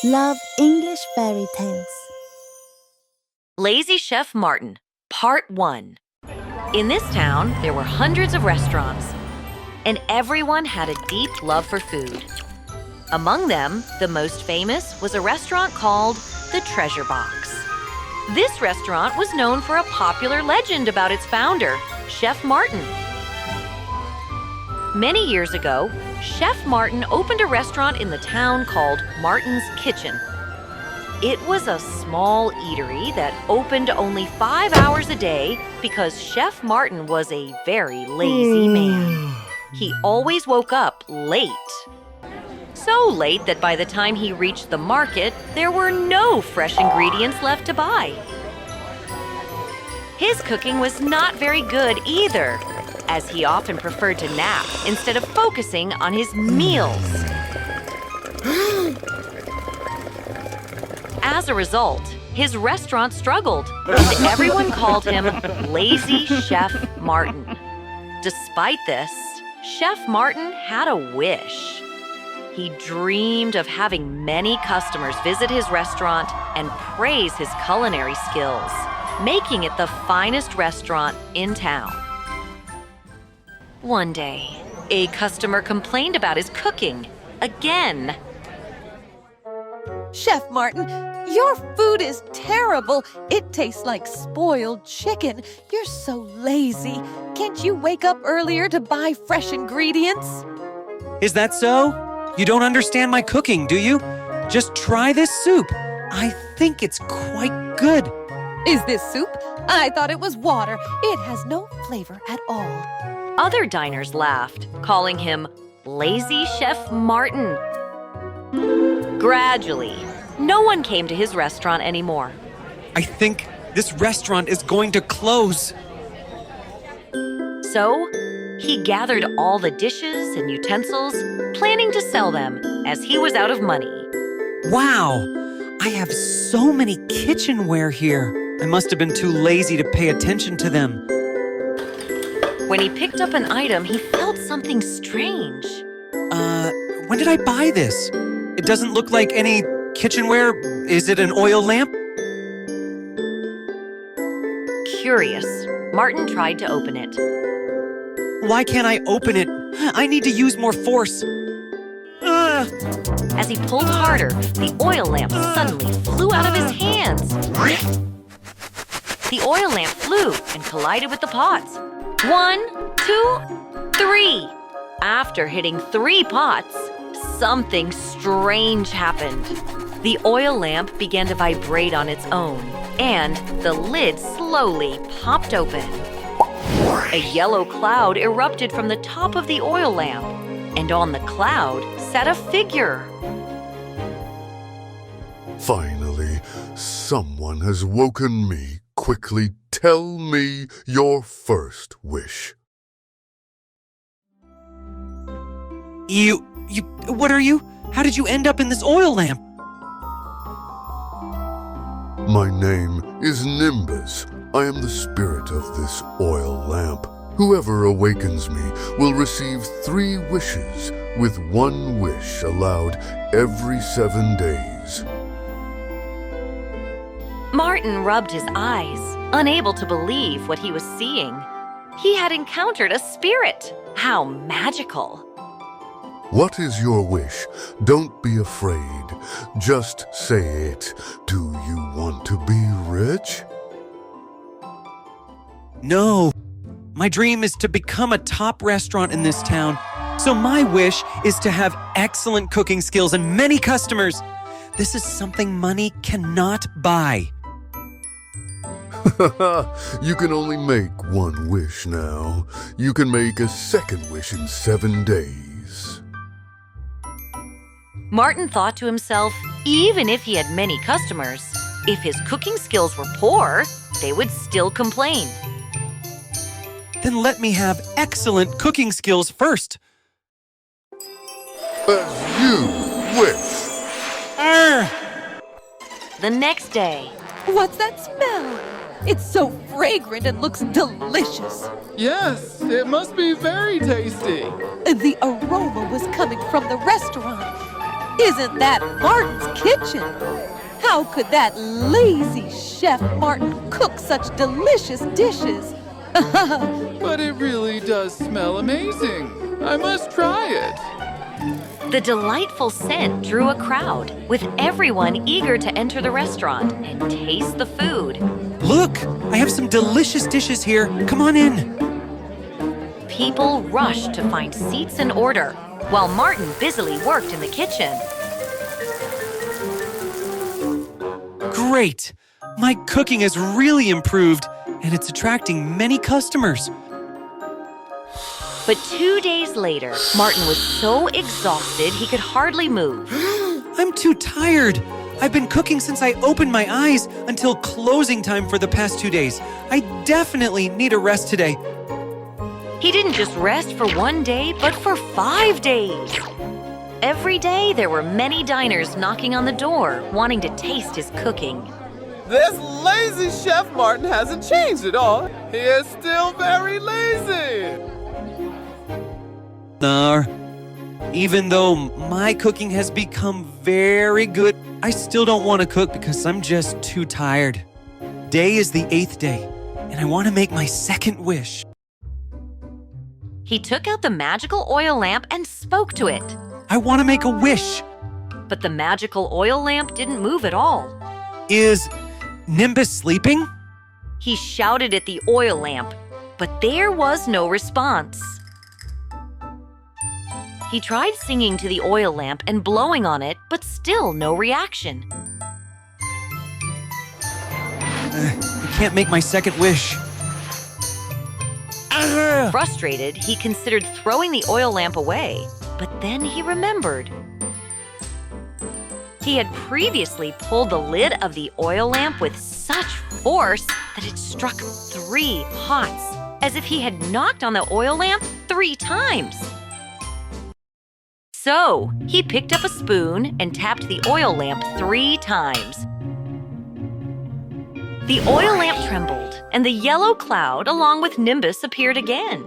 Love English Fairy Tales. Lazy Chef Martin, Part 1. In this town, there were hundreds of restaurants, and everyone had a deep love for food. Among them, the most famous was a restaurant called the Treasure Box. This restaurant was known for a popular legend about its founder, Chef Martin. Many years ago, Chef Martin opened a restaurant in the town called Martin's Kitchen. It was a small eatery that opened only 5 hours a day because Chef Martin was a very lazy man. He always woke up late. So late that by the time he reached the market, there were no fresh ingredients left to buy. His cooking was not very good either, as he often preferred to nap instead of focusing on his meals. As a result, his restaurant struggled, and everyone called him Lazy Chef Martin. Despite this, Chef Martin had a wish. He dreamed of having many customers visit his restaurant and praise his culinary skills, making it the finest restaurant in town. One day, a customer complained about his cooking again. Chef Martin, your food is terrible. It tastes like spoiled chicken. You're so lazy. Can't you wake up earlier to buy fresh ingredients? Is that so? You don't understand my cooking, do you? Just try this soup. I think it's quite good. Is this soup? I thought it was water. It has no flavor at all. Other diners laughed, calling him Lazy Chef Martin. Gradually, no one came to his restaurant anymore. I think this restaurant is going to close. So, he gathered all the dishes and utensils, planning to sell them as he was out of money. Wow, I have so many kitchenware here. I must have been too lazy to pay attention to them. When he picked up an item, he felt something strange. When did I buy this? It doesn't look like any kitchenware. Is it an oil lamp? Curious, Martin tried to open it. Why can't I open it? I need to use more force. As he pulled harder, the oil lamp suddenly flew out of his hands. The oil lamp flew and collided with the pots. 1, 2, 3. After hitting 3 pots, something strange happened. The oil lamp began to vibrate on its own, and the lid slowly popped open. A yellow cloud erupted from the top of the oil lamp, and on the cloud sat a figure. Finally, someone has woken me. Quickly tell me your first wish. What are you? How did you end up in this oil lamp? My name is Nimbus. I am the spirit of this oil lamp. Whoever awakens me will receive 3 wishes, with 1 wish allowed every 7 days. Martin rubbed his eyes, unable to believe what he was seeing. He had encountered a spirit. How magical! What is your wish? Don't be afraid. Just say it. Do you want to be rich? No. My dream is to become a top restaurant in this town. So my wish is to have excellent cooking skills and many customers. This is something money cannot buy. You can only make 1 wish now. You can make a 2nd wish in 7 days. Martin thought to himself, even if he had many customers, if his cooking skills were poor, they would still complain. Then let me have excellent cooking skills first. As you wish. The next day, What's that smell? It's so fragrant and looks delicious. Yes, it must be very tasty. The aroma was coming from the restaurant. Isn't that Martin's kitchen? How could that lazy Chef Martin cook such delicious dishes? But it really does smell amazing. I must try it. The delightful scent drew a crowd, with everyone eager to enter the restaurant and taste the food. Look, I have some delicious dishes here. Come on in. People rushed to find seats and order, while Martin busily worked in the kitchen. Great! My cooking has really improved, and it's attracting many customers. But 2 days later, Martin was so exhausted he could hardly move. I'm too tired. I've been cooking since I opened my eyes until closing time for the past 2 days. I definitely need a rest today. He didn't just rest for 1 day, but for 5 days. Every day, there were many diners knocking on the door, wanting to taste his cooking. This lazy Chef Martin hasn't changed at all. He is still very lazy. Even though my cooking has become very good, I still don't want to cook because I'm just too tired. Today is the 8th day, and I want to make my second wish. He took out the magical oil lamp and spoke to it. I want to make a wish. But the magical oil lamp didn't move at all. Is Nimbus sleeping? He shouted at the oil lamp, but there was no response. He tried singing to the oil lamp and blowing on it, but still no reaction. I can't make my second wish. Frustrated, he considered throwing the oil lamp away, but then he remembered. He had previously pulled the lid of the oil lamp with such force that it struck 3 pots, as if he had knocked on the oil lamp 3 times. So, he picked up a spoon and tapped the oil lamp 3 times. The oil lamp trembled, and the yellow cloud along with Nimbus appeared again.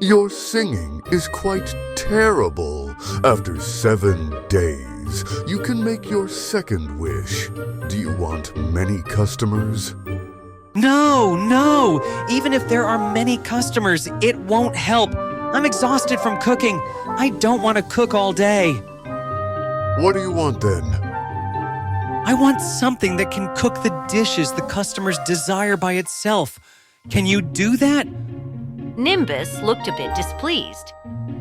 Your singing is quite terrible. After 7 days, you can make your second wish. Do you want many customers? No. Even if there are many customers, it won't help. I'm exhausted from cooking. I don't want to cook all day. What do you want then? I want something that can cook the dishes the customers desire by itself. Can you do that? Nimbus looked a bit displeased.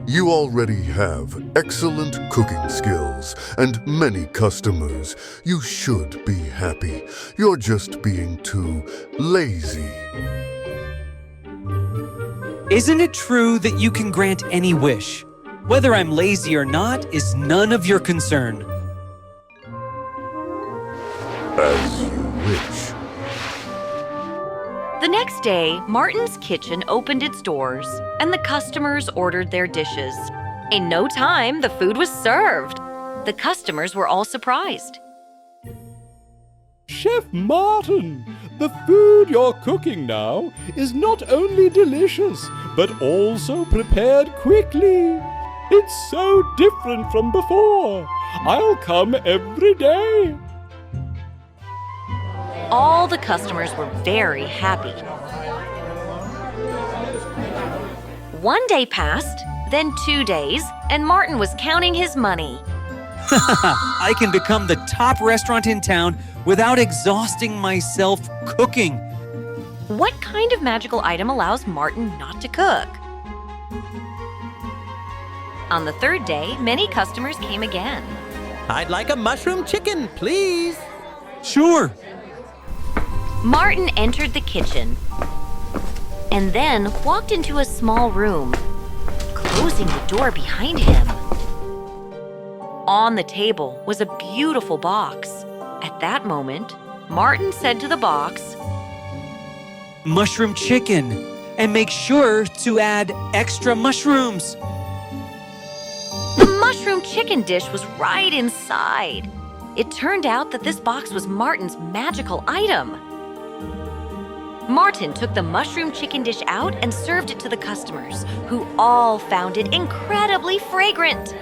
You already have excellent cooking skills and many customers. You should be happy. You're just being too lazy. Isn't it true that you can grant any wish? Whether I'm lazy or not is none of your concern. As you wish. The next day, Martin's kitchen opened its doors, and the customers ordered their dishes. In no time, the food was served. The customers were all surprised. Chef Martin, the food you're cooking now is not only delicious, but also prepared quickly. It's so different from before. I'll come every day. All the customers were very happy. 1 day passed, then 2 days, and Martin was counting his money. I can become the top restaurant in town without exhausting myself cooking. What kind of magical item allows Martin not to cook? On the 3rd day, many customers came again. I'd like a mushroom chicken, please. Sure. Martin entered the kitchen and then walked into a small room, closing the door behind him. On the table was a beautiful box. At that moment, Martin said to the box, Mushroom chicken, and make sure to add extra mushrooms. The mushroom chicken dish was right inside. It turned out that this box was Martin's magical item. Martin took the mushroom chicken dish out and served it to the customers, who all found it incredibly fragrant.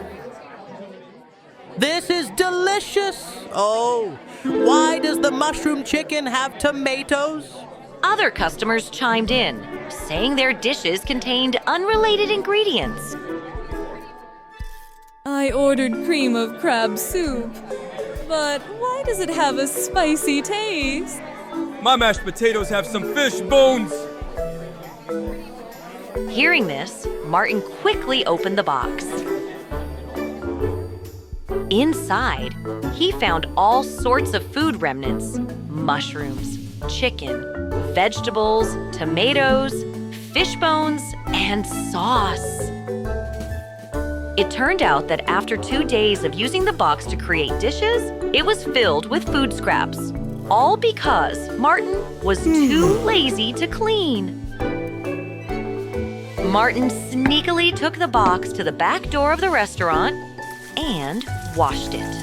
This is delicious. Oh, why does the mushroom chicken have tomatoes? Other customers chimed in, saying their dishes contained unrelated ingredients. I ordered cream of crab soup, but why does it have a spicy taste? My mashed potatoes have some fish bones. Hearing this, Martin quickly opened the box. Inside, he found all sorts of food remnants: mushrooms, chicken, vegetables, tomatoes, fish bones, and sauce. It turned out that after 2 days of using the box to create dishes, it was filled with food scraps. All because Martin was too lazy to clean. Martin sneakily took the box to the back door of the restaurant and washed it.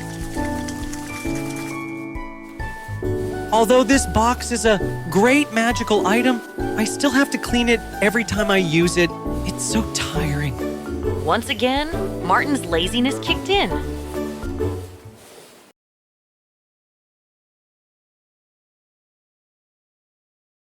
Although this box is a great magical item, I still have to clean it every time I use it. It's so tiring. Once again, Martin's laziness kicked in.